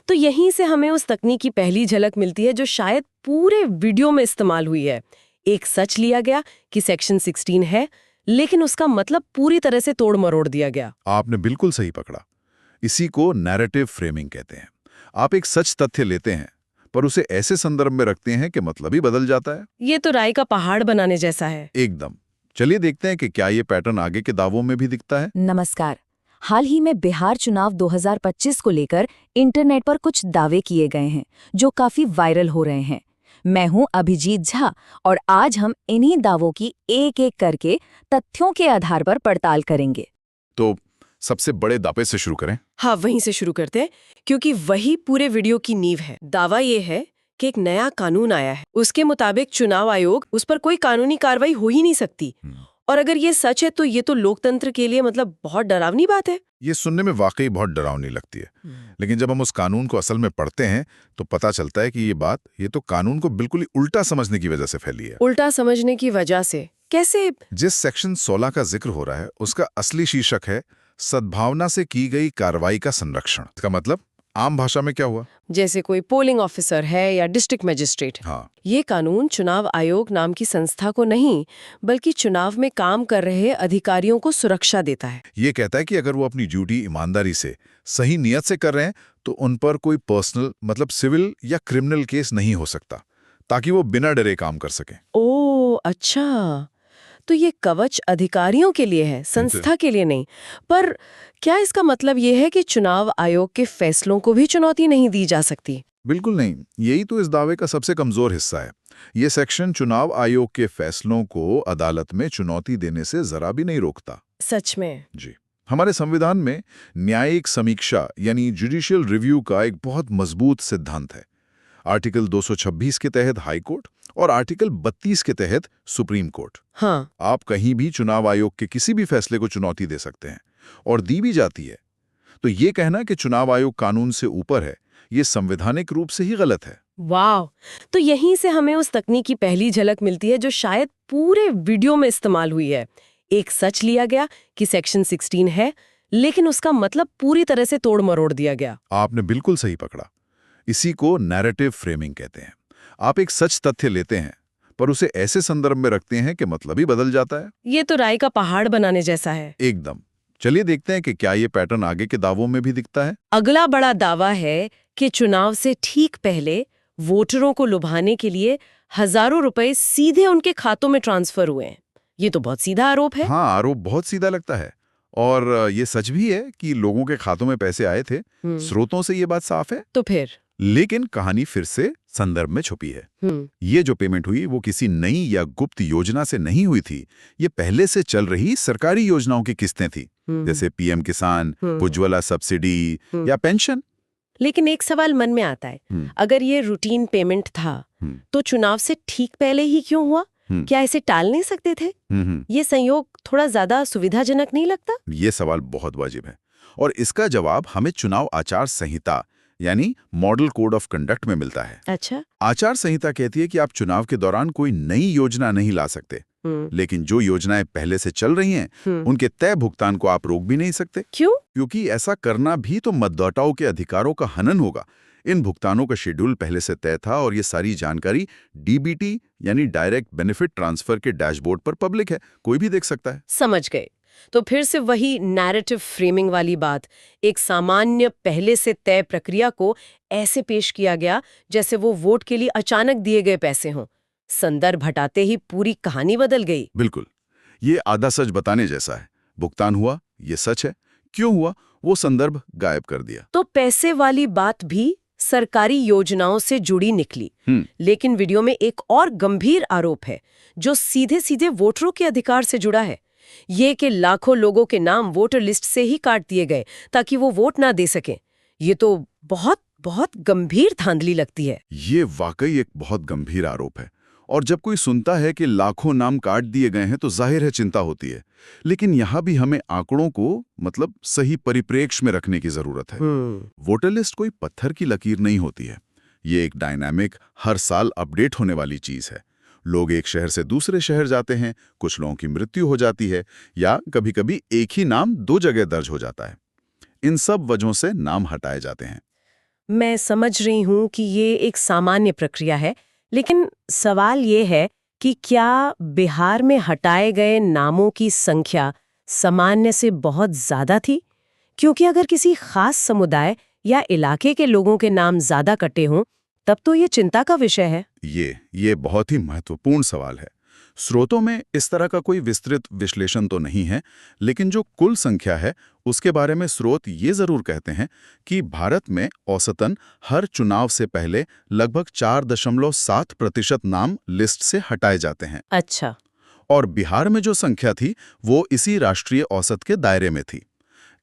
तो यहीं से हमें उस तकनीक की पहली झलक मिलती है जो शायद पूरे वीडियो में इस्तेमाल हुई है। एक सच लिया गया कि सेक्शन 16 है, लेकिन उसका मतलब पूरी तरह से तोड़ मरोड़ दिया गया। आपने बिल्कुल सही पकड़ा। इसी को नैरेटिव फ्रेमिंग कहते हैं। आप एक सच तथ्य लेते हैं पर उसे ऐसे संदर्भ में रखते हैं कि मतलब ही बदल जाता है। ये तो राय का पहाड़ बनाने जैसा है। एकदम। चलिए देखते हैं कि क्या ये पैटर्न आगे के दावों में भी दिखता है। नमस्कार। हाल ही में बिहार चुनाव 2025 को लेकर इंटरनेट पर कुछ दावे किए गए हैं जो काफी वायरल हो रहे हैं। मैं हूं अभिजीत झा और आज हम इन्हीं दावों की एक-एक करके तथ्यों के आधार पर पड़ताल करेंगे। तो सबसे बड़े दावे से शुरू करें। हाँ, वहीं से शुरू करते हैं, क्योंकि वही पूरे वीडियो की नींव है। दावा ये है कि एक नया कानून आया है, उसके मुताबिक चुनाव आयोग उस पर कोई कानूनी कार्रवाई हो ही नहीं सकती। और अगर ये सच है तो ये तो लोकतंत्र के लिए मतलब बहुत डरावनी बात है। ये सुनने में वाकई बहुत डरावनी लगती है, लेकिन जब हम उस कानून को असल में पढ़ते हैं तो पता चलता है कि ये तो कानून को बिल्कुल ही उल्टा समझने की वजह से फैली है। उल्टा समझने की वजह से कैसे? जिस सेक्शन 16 का जिक्र हो रहा है उसका असली शीर्षक है सद्भावना से की गई कार्रवाई का संरक्षण। इसका मतलब आम भाषा में क्या हुआ? जैसे कोई पोलिंग ऑफिसर है या डिस्ट्रिक्ट मजिस्ट्रेट। हाँ, ये कानून चुनाव आयोग नाम की संस्था को नहीं, बल्कि चुनाव में काम कर रहे अधिकारियों को सुरक्षा देता है। ये कहता है कि अगर वो अपनी ड्यूटी ईमानदारी से, सही नियत से कर रहे हैं तो उन पर कोई पर्सनल मतलब सिविल या क्रिमिनल केस नहीं हो सकता, ताकि वो बिना डरे काम कर सकें। ओह अच्छा, तो ये कवच अधिकारियों के लिए है, संस्था के लिए नहीं। पर क्या इसका मतलब ये है कि चुनाव आयोग के फैसलों को भी चुनौती नहीं दी जा सकती? बिल्कुल नहीं। यही तो इस दावे का सबसे कमजोर हिस्सा है। ये सेक्शन चुनाव आयोग के फैसलों को अदालत में चुनौती देने से जरा भी नहीं रोकता। सच में? जी, हमारे संविधान में न्यायिक समीक्षा यानी जुडिशियल रिव्यू का एक बहुत मजबूत सिद्धांत है। आर्टिकल 226 के तहत हाई कोर्ट और आर्टिकल 32 के तहत सुप्रीम कोर्ट। हाँ। आप कहीं भी चुनाव आयोग के किसी भी फैसले को चुनौती दे सकते हैं, और दी भी जाती है। तो ये कहना कि चुनाव आयोग कानून से ऊपर है, ये संवैधानिक रूप से ही गलत है। वाह! तो यहीं से हमें उस तकनीक की पहली झलक मिलती है जो शायद पूरे वीडियो में इस्तेमाल हुई है। एक सच लिया गया कि सेक्शन 16 है, लेकिन उसका मतलब पूरी तरह से तोड़ मरोड़ दिया गया। आपने बिल्कुल सही पकड़ा। इसी को नैरेटिव फ्रेमिंग कहते हैं। आप एक सच तथ्य लेते हैं पर उसे ऐसे संदर्भ में रखते हैं कि मतलब ही बदल जाता है। ये तो राय का पहाड़ बनाने जैसा है। एकदम। चलिए देखते हैं कि क्या ये पैटर्न आगे के दावों में भी दिखता है। अगला बड़ा दावा है कि चुनाव से ठीक पहले वोटरों को लुभाने के लिए हजारों रुपए सीधे उनके खातों में ट्रांसफर हुए हैं। ये तो बहुत सीधा आरोप है। हाँ, आरोप बहुत सीधा लगता है। और ये सच भी है कि लोगों के खातों में पैसे आए थे। स्रोतों से ये बात साफ है। तो फिर? लेकिन कहानी फिर से संदर्भ में छुपी है। ये जो पेमेंट हुई वो किसी नई या गुप्त योजना से नहीं हुई थी। ये पहले से चल रही सरकारी योजनाओं की किस्तें थी, जैसे पीएम किसान, उज्ज्वला सब्सिडी या पेंशन। लेकिन एक सवाल मन में आता है, अगर ये रूटीन पेमेंट था तो चुनाव से ठीक पहले ही क्यों हुआ? क्या इसे टाल नहीं सकते थे? ये संयोग थोड़ा ज्यादा सुविधाजनक नहीं लगता? ये सवाल बहुत वाजिब है, और इसका जवाब हमें चुनाव आचार संहिता यानी मॉडल कोड ऑफ कंडक्ट में मिलता है। अच्छा। आचार संहिता कहती है कि आप चुनाव के दौरान कोई नई योजना नहीं ला सकते, लेकिन जो योजनाएं पहले से चल रही हैं, उनके तय भुगतान को आप रोक भी नहीं सकते। क्यों? क्योंकि ऐसा करना भी तो मतदाताओं के अधिकारों का हनन होगा। इन भुगतानों का शेड्यूल पहले से तय था और ये सारी जानकारी डीबीटी यानी डायरेक्ट बेनिफिट ट्रांसफर के डैशबोर्ड पर पब्लिक है, कोई भी देख सकता है। समझ गए। तो फिर से वही नैरेटिव फ्रेमिंग वाली बात, एक सामान्य पहले से तय प्रक्रिया को ऐसे पेश किया गया जैसे वो वोट के लिए अचानक दिए गए पैसे हों। संदर्भ हटाते ही पूरी कहानी बदल गई। बिल्कुल, ये आधा सच बताने जैसा है। भुगतान हुआ, ये सच है। क्यों हुआ, वो संदर्भ गायब कर दिया। तो पैसे वाली बात भी सरकारी योजनाओं से जुड़ी निकली। लेकिन वीडियो में एक और गंभीर आरोप है जो सीधे सीधे वोटरों के अधिकार से जुड़ा है। ये कि लाखों लोगों के नाम वोटर लिस्ट से ही काट दिए गए ताकि वो वोट ना दे सकें। ये तो बहुत बहुत गंभीर धांधली लगती है। ये वाकई एक बहुत गंभीर आरोप है, और जब कोई सुनता है कि लाखों नाम काट दिए गए हैं तो जाहिर है चिंता होती है। लेकिन यहाँ भी हमें आंकड़ों को मतलब सही परिप्रेक्ष्य में रखने की जरूरत है। वोटर लिस्ट कोई पत्थर की लकीर नहीं होती है। ये एक डायनामिक, हर साल अपडेट होने वाली चीज है। लोग एक शहर से दूसरे शहर जाते हैं, कुछ लोगों की मृत्यु हो जाती है, या कभी-कभी एक ही नाम 2 जगह दर्ज हो जाता है। इन सब वजहों से नाम हटाए जाते हैं। मैं समझ रही हूँ कि ये एक सामान्य प्रक्रिया है, लेकिन सवाल ये है कि क्या बिहार में हटाए गए नामों की संख्या सामान्य से बहुत ज़्यादा थी? क्योंकि अगर किसी खास समुदाय या इलाके के लोगों के नाम ज़्यादा कटे हों, तब तो ये चिंता का विषय है। ये बहुत ही महत्वपूर्ण सवाल है। स्रोतों में इस तरह का कोई विस्तृत विश्लेषण तो नहीं है, लेकिन जो कुल संख्या है उसके बारे में स्रोत ये जरूर कहते हैं कि भारत में औसतन हर चुनाव से पहले लगभग 4.7% नाम लिस्ट से हटाए जाते हैं। अच्छा। और बिहार में जो संख्या थी वो इसी राष्ट्रीय औसत के दायरे में थी।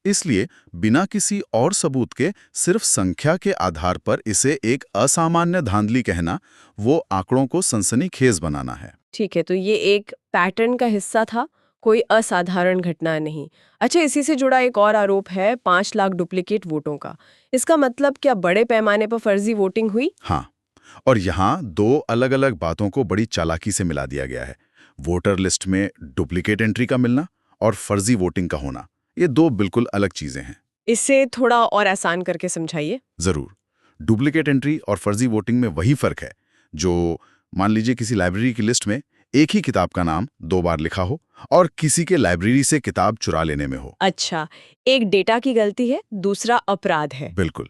इसलिए बिना किसी और सबूत के सिर्फ संख्या के आधार पर इसे एक असामान्य धांधली कहना, वो आंकड़ों को सनसनीखेज बनाना है। ठीक है, तो ये एक पैटर्न का हिस्सा था, कोई असाधारण घटना नहीं। अच्छा, इसी से जुड़ा एक और आरोप है 5 लाख डुप्लीकेट वोटों का। इसका मतलब क्या बड़े पैमाने पर फर्जी वोटिंग हुई? हाँ, और यहाँ दो अलग-अलग बातों को बड़ी चालाकी से मिला दिया गया है। वोटर लिस्ट में डुप्लीकेट एंट्री का मिलना और फर्जी वोटिंग का होना, ये दो बिल्कुल अलग चीजें हैं। इसे थोड़ा और आसान करके समझाइए। जरूर। डुप्लीकेट एंट्री और फर्जी वोटिंग में वही फर्क है जो, मान लीजिए किसी लाइब्रेरी की लिस्ट में एक ही किताब का नाम 2 बार लिखा हो और किसी के लाइब्रेरी से किताब चुरा लेने में हो। अच्छा, एक डेटा की गलती है, दूसरा अपराध है। बिल्कुल।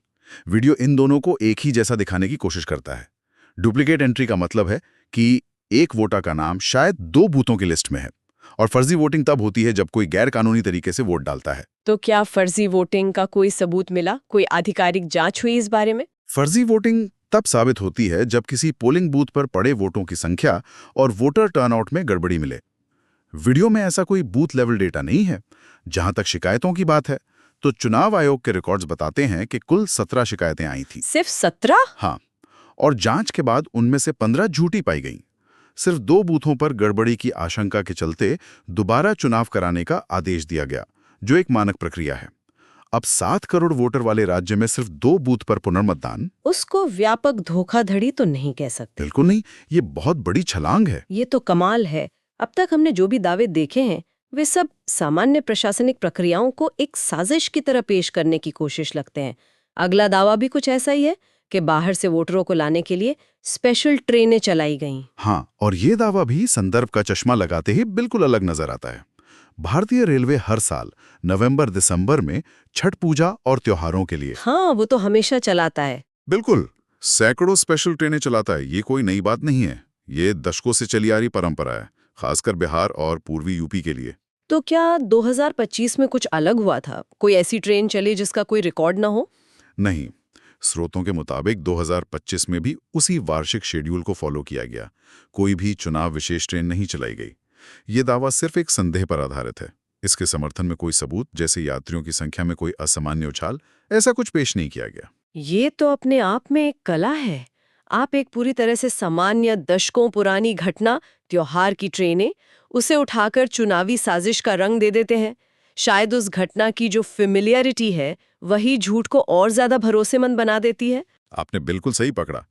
वीडियो इन दोनों को एक ही जैसा दिखाने की कोशिश करता है। डुप्लीकेट एंट्री का मतलब है कि एक वोटर का नाम शायद 2 बूथों की लिस्ट में है, और फर्जी वोटिंग तब होती है जब कोई गैर कानूनी तरीके से वोट डालता है। तो क्या फर्जी वोटिंग का कोई सबूत मिला? कोई आधिकारिक जांच हुई इस बारे में? फर्जी वोटिंग तब साबित होती है जब किसी पोलिंग बूथ पर पड़े वोटों की संख्या और वोटर टर्नआउट में गड़बड़ी मिले। वीडियो में ऐसा कोई बूथ लेवल डेटा नहीं है। जहां तक शिकायतों की बात है, तो चुनाव आयोग के रिकॉर्ड्स बताते हैं कि कुल 17 शिकायतें आई थी। सिर्फ 17? हाँ, और जांच के बाद उनमें से 15 झूठी पाई गईं। सिर्फ 2 बूथों पर गड़बड़ी की आशंका के चलते दोबारा चुनाव कराने का आदेश दिया गया, जो एक मानक प्रक्रिया है। अब 7 करोड़ वोटर वाले राज्य में सिर्फ 2 बूथ पर पुनर्मतदान, उसको व्यापक धोखाधड़ी तो नहीं कह सकते। बिल्कुल नहीं। ये बहुत बड़ी छलांग है। ये तो कमाल है। अब तक हमने जो भी दावे देखे हैं वे सब सामान्य प्रशासनिक प्रक्रियाओं को एक साजिश की तरह पेश करने की कोशिश लगते हैं। अगला दावा भी कुछ ऐसा ही है कि बाहर से वोटरों को लाने के लिए स्पेशल ट्रेनें चलाई गईं। हाँ, और ये दावा भी संदर्भ का चश्मा लगाते ही बिल्कुल अलग नजर आता है। भारतीय रेलवे हर साल नवंबर-दिसंबर में छठ पूजा और त्योहारों के लिए, हाँ, वो तो हमेशा चलाता है। बिल्कुल, सैकड़ों स्पेशल ट्रेनें चलाता है। ये कोई नई बात नहीं है। ये दशकों से चली आ रही परंपरा है, खासकर बिहार और पूर्वी यूपी के लिए। तो क्या 2025 में कुछ अलग हुआ था? कोई ऐसी ट्रेन चली जिसका कोई रिकॉर्ड ना हो? नहीं, स्रोतों के मुताबिक 2025 में भी उसी वार्षिक शेड्यूल को फॉलो किया गया। कोई भी चुनाव विशेष ट्रेन नहीं चलाई गई। ये दावा सिर्फ एक संदेह पर आधारित है। इसके समर्थन में कोई सबूत, जैसे यात्रियों की संख्या में कोई असामान्य उछाल, ऐसा कुछ पेश नहीं किया गया। ये तो अपने आप में एक कला है। आप एक पूरी तरह से सामान्य दशकों पुरानी घटना, त्योहार की ट्रेनें, उसे उठाकर चुनावी साजिश का रंग दे देते हैं। शायद उस घटना की जो फेमिलियरिटी है वही झूठ को और ज्यादा भरोसेमंद बना देती है। आपने बिल्कुल सही पकड़ा।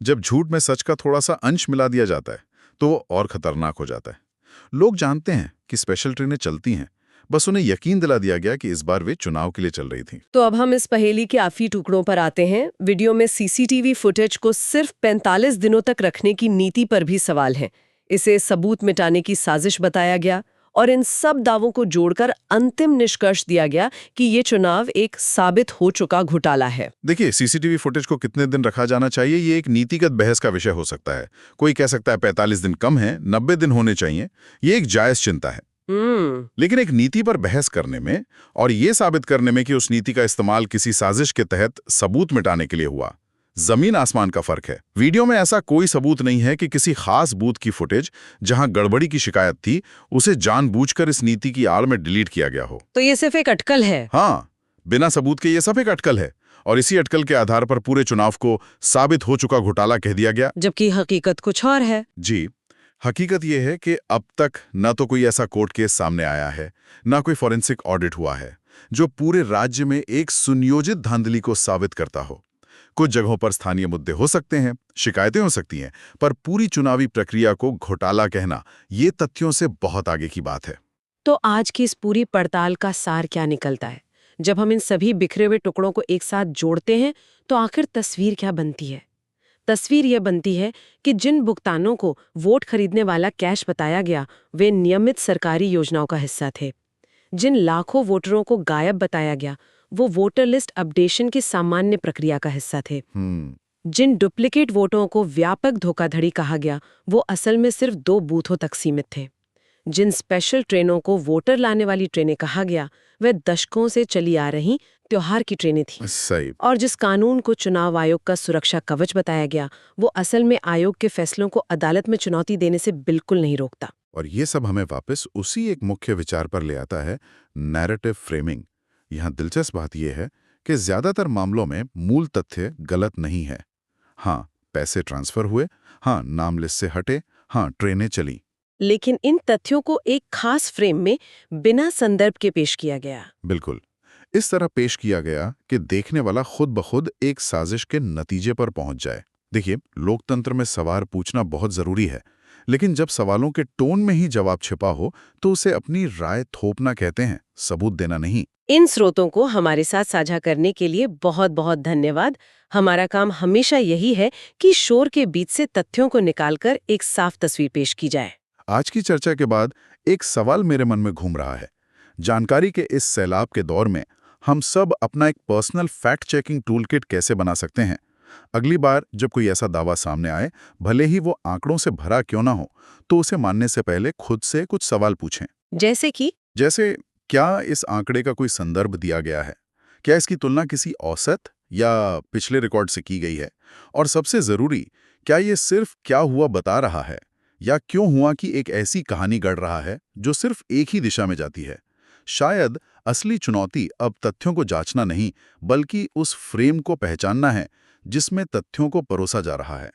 जब झूठ में सच का थोड़ा सा अंश मिला दिया जाता है तो वो और खतरनाक हो जाता है। लोग जानते हैं कि स्पेशल ट्रेनें चलती हैं, बस उन्हें यकीन दिला दिया गया कि इस बार वे चुनाव के लिए चल रही थीं। तो अब हम इस पहेली के आखिरी टुकड़ों पर आते हैं। वीडियो में सीसीटीवी फुटेज को सिर्फ 45 दिनों तक रखने की नीति पर भी सवाल है। इसे सबूत मिटाने की साजिश बताया गया और इन सब दावों को जोड़कर अंतिम निष्कर्ष दिया गया कि ये चुनाव एक साबित हो चुका घोटाला है। देखिए, सीसीटीवी फुटेज को कितने दिन रखा जाना चाहिए, ये एक नीतिगत बहस का विषय हो सकता है। कोई कह सकता है 45 दिन कम है, 90 दिन होने चाहिए। ये एक जायज चिंता है। लेकिन एक नीति पर बहस करने में और ये साबित करने में कि उस नीति का इस्तेमाल किसी साजिश के तहत सबूत मिटाने के लिए हुआ, जमीन आसमान का फर्क है। वीडियो में ऐसा कोई सबूत नहीं है कि किसी खास बूथ की फुटेज जहां गड़बड़ी की शिकायत थी, उसे जानबूझकर इस नीति की आड़ में डिलीट किया गया हो। तो ये सिर्फ एक अटकल है। हाँ, बिना सबूत के ये सब एक अटकल है, और इसी अटकल के आधार पर पूरे चुनाव को साबित हो चुका घोटाला कह दिया गया, जबकि हकीकत कुछ और है। जी, हकीकत यह है कि अब तक न तो कोई ऐसा कोर्ट केस सामने आया है, न कोई फॉरेंसिक ऑडिट हुआ है जो पूरे राज्य में एक सुनियोजित धांधली को साबित करता हो। कुछ जगहों पर स्थानीय मुद्दे हो सकते हैं, शिकायतें हो सकती हैं, पर पूरी चुनावी प्रक्रिया को घोटाला कहना ये तथ्यों से बहुत आगे की बात है। तो आज की इस पूरी पड़ताल का सार क्या निकलता है? जब हम इन सभी बिखरे हुए टुकड़ों को एक साथ जोड़ते हैं तो आखिर तस्वीर क्या बनती है? तस्वीर यह बनती है कि जिन भुगतानों को वोट खरीदने वाला कैश बताया गया वे नियमित सरकारी योजनाओं का हिस्सा थे। जिन लाखों वोटरों को गायब बताया गया वो वोटर लिस्ट अपडेशन की सामान्य प्रक्रिया का हिस्सा थे। जिन डुप्लीकेट वोटों को व्यापक धोखाधड़ी कहा गया वो असल में सिर्फ 2 बूथों तक सीमित थे। जिन स्पेशल ट्रेनों को वोटर लाने वाली ट्रेनें कहा गया वे दशकों से चली आ रही त्योहार की ट्रेनें थीं। सही। और जिस कानून को चुनाव आयोग का सुरक्षा कवच बताया गया वो असल में आयोग के फैसलों को अदालत में चुनौती देने से बिल्कुल नहीं रोकता। और ये सब हमें वापस उसी एक मुख्य विचार पर ले आता है, नैरेटिव फ्रेमिंग। यहाँ दिलचस्प बात यह है कि ज्यादातर मामलों में मूल तथ्य गलत नहीं है। हाँ, पैसे ट्रांसफर हुए, हाँ, नाम लिस्ट से हटे, हाँ, ट्रेनें चली। लेकिन इन तथ्यों को एक खास फ्रेम में बिना संदर्भ के पेश किया गया। बिल्कुल, इस तरह पेश किया गया कि देखने वाला खुद ब खुद एक साजिश के नतीजे पर पहुंच जाए। देखिए, लोकतंत्र में सवाल पूछना बहुत जरूरी है, लेकिन जब सवालों के टोन में ही जवाब छिपा हो तो उसे अपनी राय थोपना कहते हैं, सबूत देना नहीं। इन स्रोतों को हमारे साथ साझा करने के लिए बहुत बहुत धन्यवाद। हमारा काम हमेशा यही है कि शोर के बीच से तथ्यों को निकालकर एक साफ तस्वीर पेश की जाए। आज की चर्चा के बाद एक सवाल मेरे मन में घूम रहा है। जानकारी के इस सैलाब के दौर में हम सब अपना एक पर्सनल फैक्ट चेकिंग टूलकिट कैसे बना सकते हैं? अगली बार जब कोई ऐसा दावा सामने आए, भले ही वो आंकड़ों से भरा क्यों ना हो, तो उसे मानने से पहले खुद से कुछ सवाल पूछें। जैसे क्या इस आंकड़े का कोई संदर्भ दिया गया है? क्या इसकी तुलना किसी औसत या पिछले रिकॉर्ड से की गई है? और सबसे जरूरी, क्या ये सिर्फ क्या हुआ बता रहा है या क्यों हुआ कि एक ऐसी कहानी गढ़ रहा है जो सिर्फ एक ही दिशा में जाती है? शायद असली चुनौती अब तथ्यों को जांचना नहीं, बल्कि उस फ्रेम को पहचानना है जिसमें तथ्यों को परोसा जा रहा है।